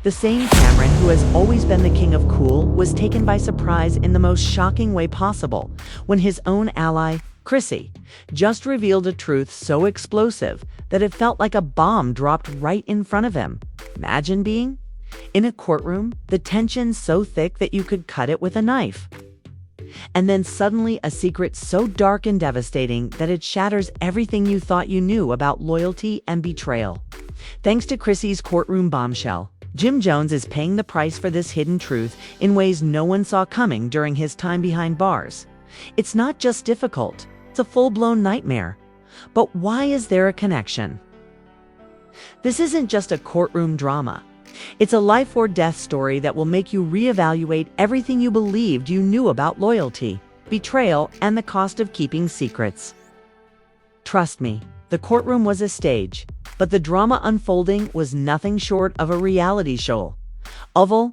The same Cameron who has always been the king of cool was taken by surprise in the most shocking way possible when his own ally, Chrissy, just revealed a truth so explosive that it felt like a bomb dropped right in front of him. Imagine being in a courtroom, the tension so thick that you could cut it with a knife. And then suddenly a secret so dark and devastating that it shatters everything you thought you knew about loyalty and betrayal. Thanks to Chrissy's courtroom bombshell, Jim Jones is paying the price for this hidden truth in ways no one saw coming during his time behind bars. It's not just difficult, it's a full-blown nightmare. But why is there a connection? This isn't just a courtroom drama. It's a life or death story that will make you reevaluate everything you believed you knew about loyalty, betrayal, and the cost of keeping secrets. Trust me, the courtroom was a stage, but the drama unfolding was nothing short of a reality show. Oval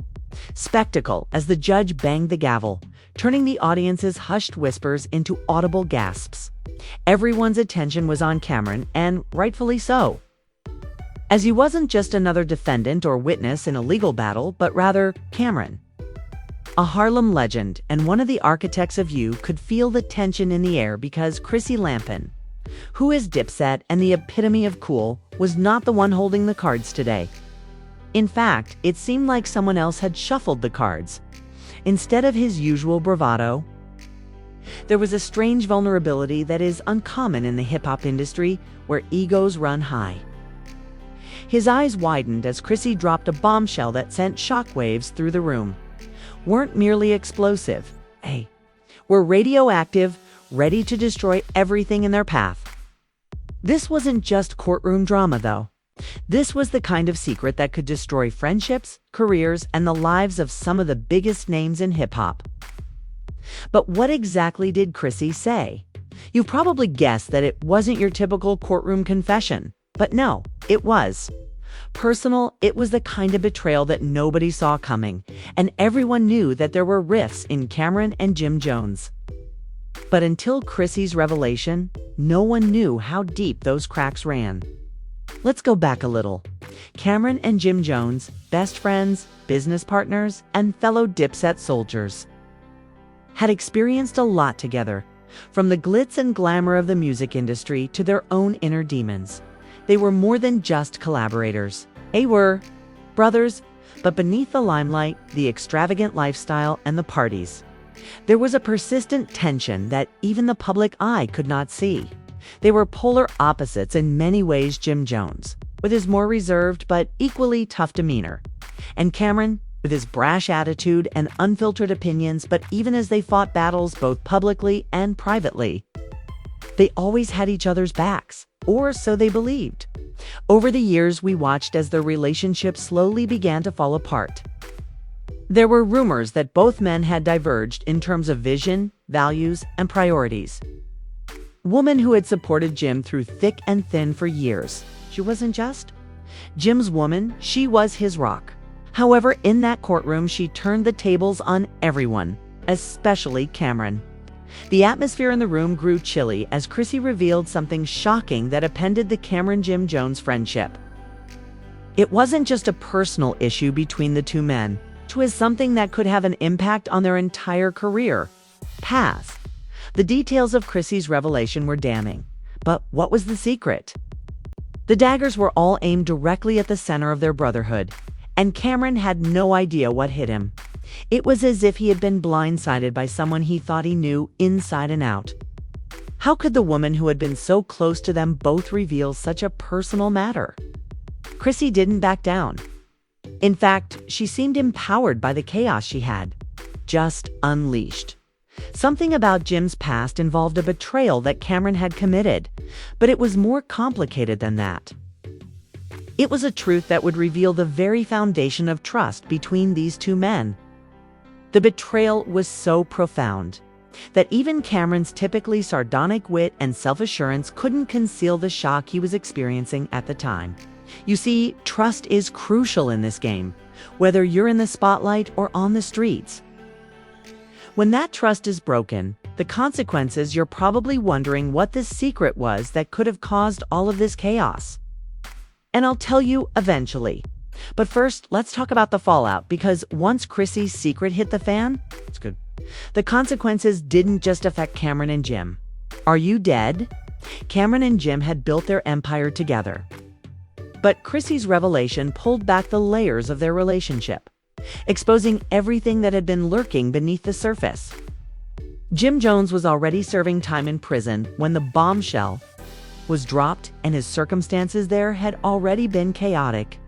spectacle as the judge banged the gavel, turning the audience's hushed whispers into audible gasps. Everyone's attention was on Cameron, and rightfully so, as he wasn't just another defendant or witness in a legal battle, but rather Cameron, a Harlem legend and one of the architects of You, could feel the tension in the air because Chrissy Lampkin, who is Dipset and the epitome of cool, was not the one holding the cards today. In fact, it seemed like someone else had shuffled the cards. Instead of his usual bravado, there was a strange vulnerability that is uncommon in the hip-hop industry, where egos run high. His eyes widened as Chrissy dropped a bombshell that sent shockwaves through the room. Weren't merely explosive, were radioactive, ready to destroy everything in their path. This wasn't just courtroom drama, though. This was the kind of secret that could destroy friendships, careers, and the lives of some of the biggest names in hip-hop. But what exactly did Chrissy say? You've probably guessed that it wasn't your typical courtroom confession. But no, it was personal. It was the kind of betrayal that nobody saw coming, and everyone knew that there were rifts in Cameron and Jim Jones. But until Chrissy's revelation, no one knew how deep those cracks ran. Let's go back a little. Cameron and Jim Jones, best friends, business partners, and fellow Dipset soldiers, had experienced a lot together, from the glitz and glamour of the music industry to their own inner demons. They were more than just collaborators. They were brothers, but beneath the limelight, the extravagant lifestyle, and the parties, there was a persistent tension that even the public eye could not see. They were polar opposites in many ways: Jim Jones, with his more reserved but equally tough demeanor, and Cameron, with his brash attitude and unfiltered opinions. But even as they fought battles both publicly and privately, they always had each other's backs, or so they believed. Over the years, we watched as their relationship slowly began to fall apart. There were rumors that both men had diverged in terms of vision, values, and priorities. Woman who had supported Jim through thick and thin for years. She wasn't just Jim's woman, she was his rock. However, in that courtroom, she turned the tables on everyone, especially Cameron. The atmosphere in the room grew chilly as Chrissy revealed something shocking that upended the Cameron-Jim Jones friendship. It wasn't just a personal issue between the two men. It was something that could have an impact on their entire career paths. The details of Chrissy's revelation were damning. But what was the secret? The daggers were all aimed directly at the center of their brotherhood, and Cameron had no idea what hit him. It was as if he had been blindsided by someone he thought he knew inside and out. How could the woman who had been so close to them both reveal such a personal matter? Chrissy didn't back down. In fact, she seemed empowered by the chaos she had just unleashed. Something about Jim's past involved a betrayal that Cameron had committed, but it was more complicated than that. It was a truth that would reveal the very foundation of trust between these two men. The betrayal was so profound that even Cameron's typically sardonic wit and self-assurance couldn't conceal the shock he was experiencing at the time. You see, trust is crucial in this game, whether you're in the spotlight or on the streets. When that trust is broken, the consequences, you're probably wondering what the secret was that could have caused all of this chaos. And I'll tell you eventually. But first, let's talk about the fallout, because once Chrissy's secret hit the fan, it's good. The consequences didn't just affect Cameron and Jim. Are you dead? Cameron and Jim had built their empire together. But Chrissy's revelation pulled back the layers of their relationship, exposing everything that had been lurking beneath the surface. Jim Jones was already serving time in prison when the bombshell was dropped, and his circumstances there had already been chaotic.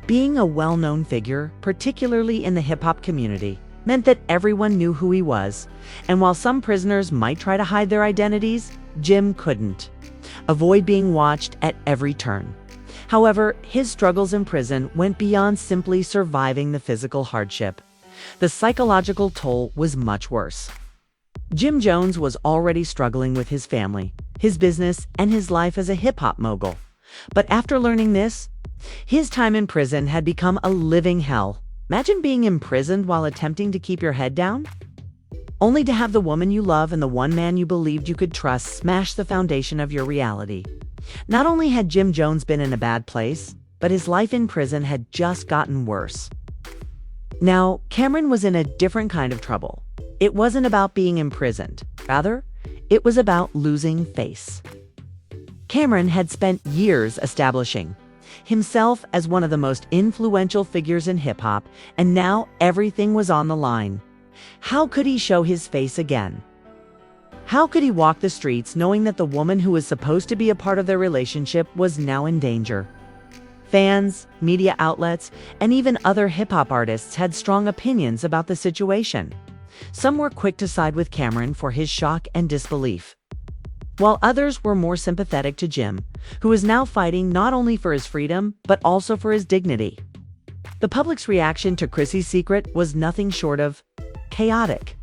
Being a well-known figure, particularly in the hip-hop community, meant that everyone knew who he was, and while some prisoners might try to hide their identities, Jim couldn't avoid being watched at every turn. However, his struggles in prison went beyond simply surviving the physical hardship. The psychological toll was much worse. Jim Jones was already struggling with his family, his business, and his life as a hip-hop mogul. But after learning this, his time in prison had become a living hell. Imagine being imprisoned while attempting to keep your head down, only to have the woman you love and the one man you believed you could trust smash the foundation of your reality. Not only had Jim Jones been in a bad place, but his life in prison had just gotten worse. Now, Cameron was in a different kind of trouble. It wasn't about being imprisoned. Rather, it was about losing face. Cameron had spent years establishing himself as one of the most influential figures in hip-hop, and now everything was on the line. How could he show his face again? How could he walk the streets knowing that the woman who was supposed to be a part of their relationship was now in danger? Fans, media outlets, and even other hip-hop artists had strong opinions about the situation. Some were quick to side with Cameron for his shock and disbelief, while others were more sympathetic to Jim, who is now fighting not only for his freedom, but also for his dignity. The public's reaction to Chrissy's secret was nothing short of chaotic.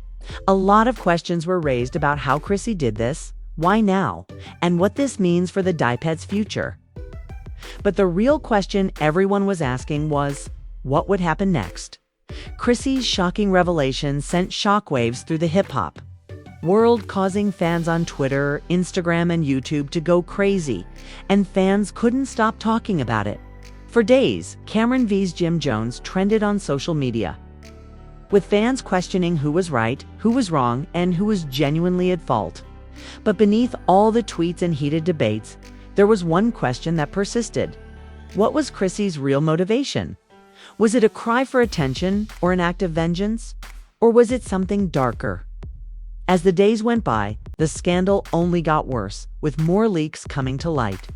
A lot of questions were raised about how Chrissy did this, why now, and what this means for the Dipset's future. But the real question everyone was asking was, what would happen next? Chrissy's shocking revelation sent shockwaves through the hip-hop world, causing fans on Twitter, Instagram, and YouTube to go crazy, and fans couldn't stop talking about it. For days, Cameron vs. Jim Jones trended on social media, with fans questioning who was right, who was wrong, and who was genuinely at fault. But beneath all the tweets and heated debates, there was one question that persisted. What was Chrissy's real motivation? Was it a cry for attention or an act of vengeance? Or was it something darker? As the days went by, the scandal only got worse, with more leaks coming to light.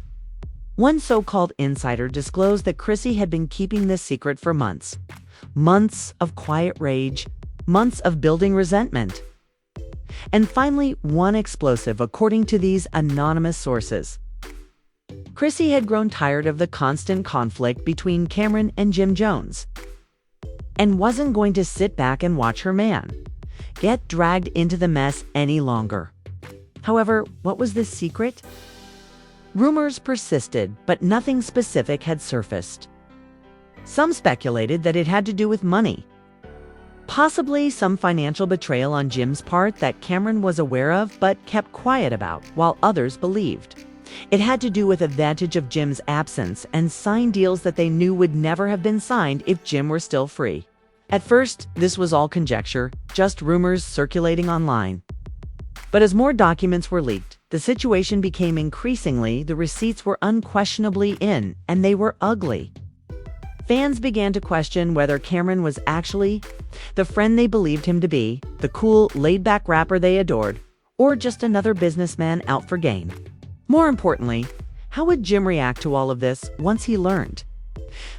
One so-called insider disclosed that Chrissy had been keeping this secret for months. Months of quiet rage, months of building resentment. And finally, one explosive, according to these anonymous sources. Chrissy had grown tired of the constant conflict between Cameron and Jim Jones, and wasn't going to sit back and watch her man get dragged into the mess any longer. However, what was this secret? Rumors persisted, but nothing specific had surfaced. Some speculated that it had to do with money, possibly some financial betrayal on Jim's part that Cameron was aware of but kept quiet about, while others believed it had to do with advantage of Jim's absence and signed deals that they knew would never have been signed if Jim were still free. At first, this was all conjecture, just rumors circulating online. But as more documents were leaked, the situation became increasingly the receipts were unquestionably in, and they were ugly. Fans began to question whether Cameron was actually the friend they believed him to be, the cool, laid-back rapper they adored, or just another businessman out for gain. More importantly, how would Jim react to all of this once he learned?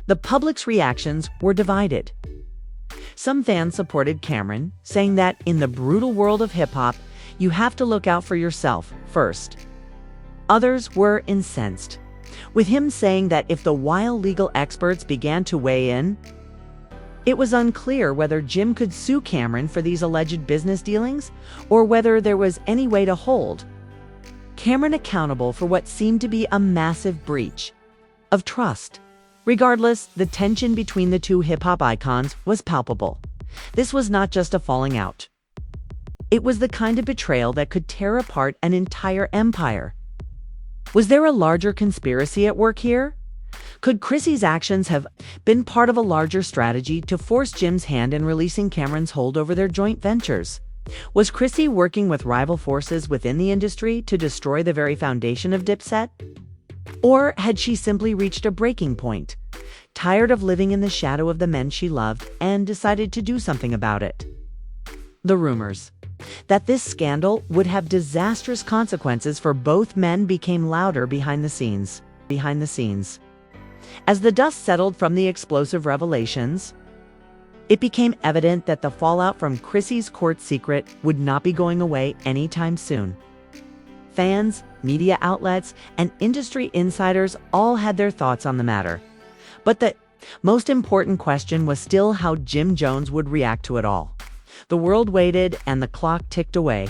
The public's reactions were divided. Some fans supported Cameron, saying that in the brutal world of hip-hop, you have to look out for yourself first. Others were incensed, with him saying that if the while legal experts began to weigh in, it was unclear whether Jim could sue Cameron for these alleged business dealings, or whether there was any way to hold Cameron accountable for what seemed to be a massive breach of trust. Regardless, the tension between the two hip-hop icons was palpable. This was not just a falling out. It was the kind of betrayal that could tear apart an entire empire. Was there a larger conspiracy at work here? Could Chrissy's actions have been part of a larger strategy to force Jim's hand in releasing Cameron's hold over their joint ventures? Was Chrissy working with rival forces within the industry to destroy the very foundation of Dipset? Or had she simply reached a breaking point, tired of living in the shadow of the men she loved, and decided to do something about it? The rumors that this scandal would have disastrous consequences for both men became louder behind the scenes. As the dust settled from the explosive revelations, it became evident that the fallout from Chrissy's court secret would not be going away anytime soon. Fans, media outlets, and industry insiders all had their thoughts on the matter. But the most important question was still how Jim Jones would react to it all. The world waited and the clock ticked away.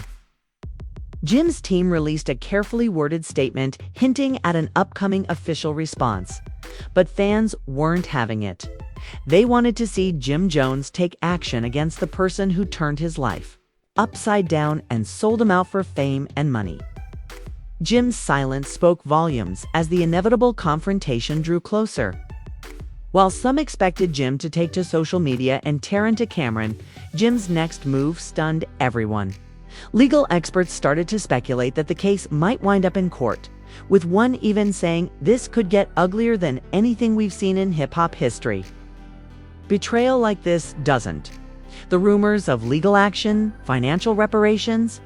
Jim's team released a carefully worded statement hinting at an upcoming official response. But fans weren't having it. They wanted to see Jim Jones take action against the person who turned his life upside down and sold him out for fame and money. Jim's silence spoke volumes as the inevitable confrontation drew closer. While some expected Jim to take to social media and tear into Cameron, Jim's next move stunned everyone. Legal experts started to speculate that the case might wind up in court, with one even saying this could get uglier than anything we've seen in hip-hop history. Betrayal like this doesn't. The rumors of legal action, financial reparations,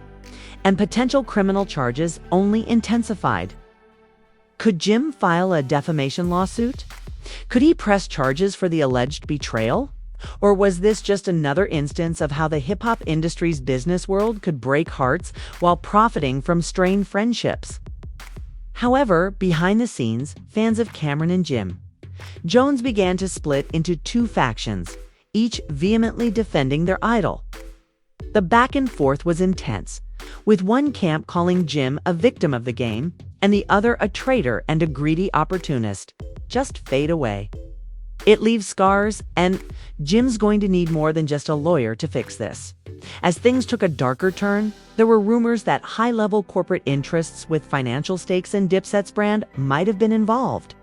and potential criminal charges only intensified. Could Jim file a defamation lawsuit? Could he press charges for the alleged betrayal? Or was this just another instance of how the hip-hop industry's business world could break hearts while profiting from strained friendships? However, behind the scenes, fans of Cameron and Jim Jones began to split into two factions, each vehemently defending their idol. The back and forth was intense, with one camp calling Jim a victim of the game and the other a traitor and a greedy opportunist. Just fade away. It leaves scars, and Jim's going to need more than just a lawyer to fix this. As things took a darker turn, there were rumors that high-level corporate interests with financial stakes in Dipset's brand might have been involved.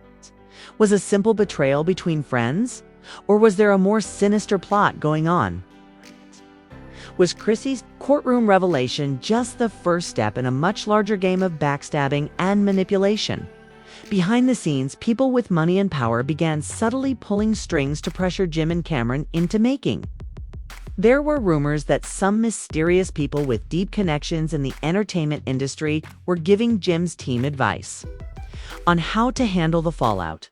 Was a simple betrayal between friends? Or was there a more sinister plot going on? Was Chrissy's courtroom revelation just the first step in a much larger game of backstabbing and manipulation? Behind the scenes, people with money and power began subtly pulling strings to pressure Jim and Cameron into making. There were rumors that some mysterious people with deep connections in the entertainment industry were giving Jim's team advice on how to handle the fallout.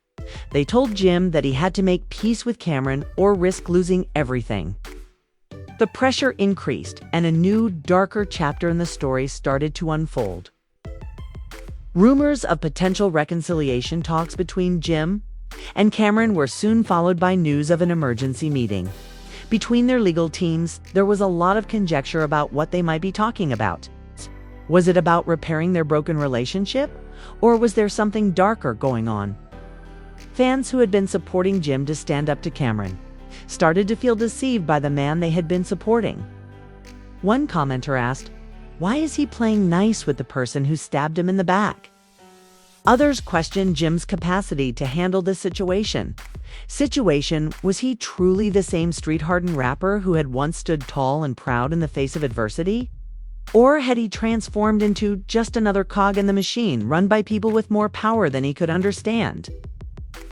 They told Jim that he had to make peace with Cameron or risk losing everything. The pressure increased, and a new, darker chapter in the story started to unfold. Rumors of potential reconciliation talks between Jim and Cameron were soon followed by news of an emergency meeting. Between their legal teams, there was a lot of conjecture about what they might be talking about. Was it about repairing their broken relationship, or was there something darker going on? Fans who had been supporting Jim to stand up to Cameron started to feel deceived by the man they had been supporting. One commenter asked, "Why is he playing nice with the person who stabbed him in the back?" Others questioned Jim's capacity to handle the situation. Was he truly the same street-hardened rapper who had once stood tall and proud in the face of adversity? Or had he transformed into just another cog in the machine run by people with more power than he could understand?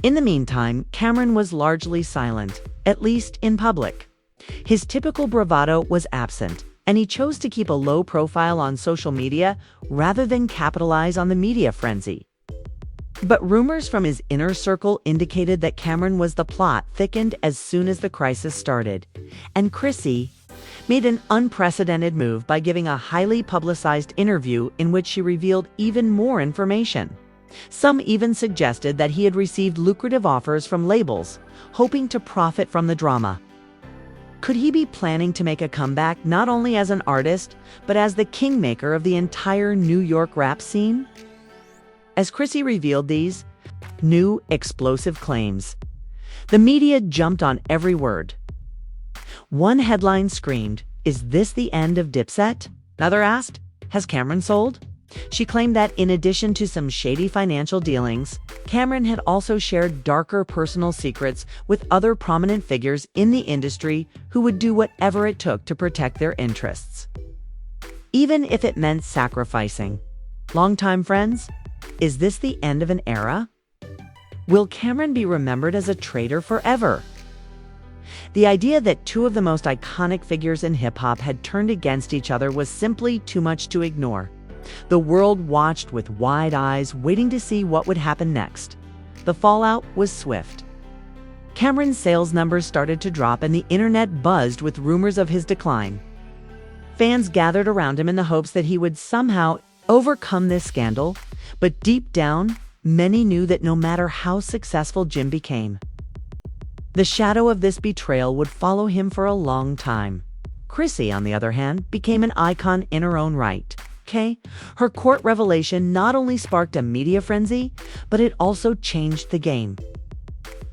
In the meantime, Cameron was largely silent, at least in public. His typical bravado was absent, and he chose to keep a low profile on social media rather than capitalize on the media frenzy. But rumors from his inner circle indicated that Cameron was the plot thickened as soon as the crisis started, and Chrissy made an unprecedented move by giving a highly publicized interview in which she revealed even more information. Some even suggested that he had received lucrative offers from labels, hoping to profit from the drama. Could he be planning to make a comeback not only as an artist, but as the kingmaker of the entire New York rap scene? As Chrissy revealed these new, explosive claims, the media jumped on every word. One headline screamed, "Is this the end of Dipset?" Another asked, "Has Cameron sold?" She claimed that in addition to some shady financial dealings, Cameron had also shared darker personal secrets with other prominent figures in the industry who would do whatever it took to protect their interests, even if it meant sacrificing longtime friends. Is this the end of an era? Will Cameron be remembered as a traitor forever? The idea that two of the most iconic figures in hip-hop had turned against each other was simply too much to ignore. The world watched with wide eyes, waiting to see what would happen next. The fallout was swift. Cameron's sales numbers started to drop and the internet buzzed with rumors of his decline. Fans gathered around him in the hopes that he would somehow overcome this scandal, but deep down, many knew that no matter how successful Jim became, the shadow of this betrayal would follow him for a long time. Chrissy, on the other hand, became an icon in her own right. Her court revelation not only sparked a media frenzy, but it also changed the game.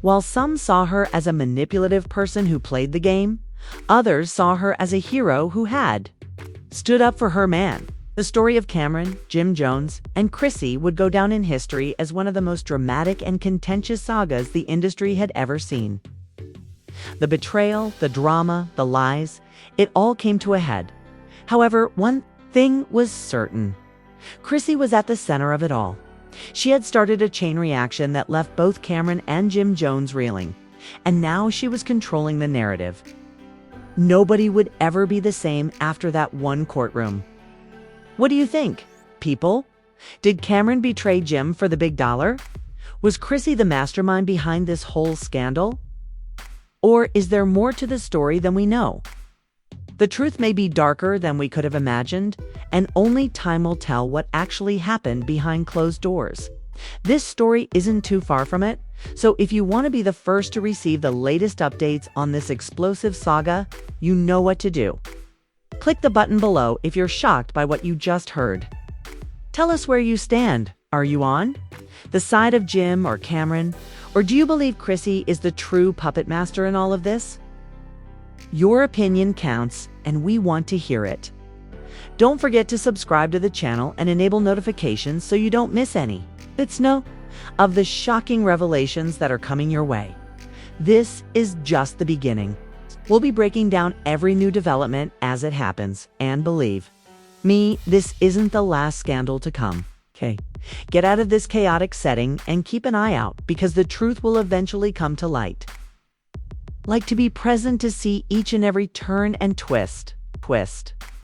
While some saw her as a manipulative person who played the game, others saw her as a hero who had stood up for her man. The story of Cameron, Jim Jones, and Chrissy would go down in history as one of the most dramatic and contentious sagas the industry had ever seen. The betrayal, the drama, the lies, it all came to a head. However, one thing was certain. Chrissy was at the center of it all. She had started a chain reaction that left both Cameron and Jim Jones reeling, and now she was controlling the narrative. Nobody would ever be the same after that one courtroom. What do you think, people? Did Cameron betray Jim for the big dollar? Was Chrissy the mastermind behind this whole scandal? Or is there more to the story than we know? The truth may be darker than we could have imagined, and only time will tell what actually happened behind closed doors. This story isn't too far from it, so if you want to be the first to receive the latest updates on this explosive saga, you know what to do. Click the button below if you're shocked by what you just heard. Tell us where you stand. Are you on the side of Jim or Cameron? Or do you believe Chrissy is the true puppet master in all of this? Your opinion counts, and we want to hear it. Don't forget to subscribe to the channel and enable notifications so you don't miss any bits of the shocking revelations that are coming your way. This is just the beginning. We'll be breaking down every new development as it happens, and believe me, this isn't the last scandal to come. Get out of this chaotic setting and keep an eye out, because the truth will eventually come to light. Like to be present to see each and every turn and twist.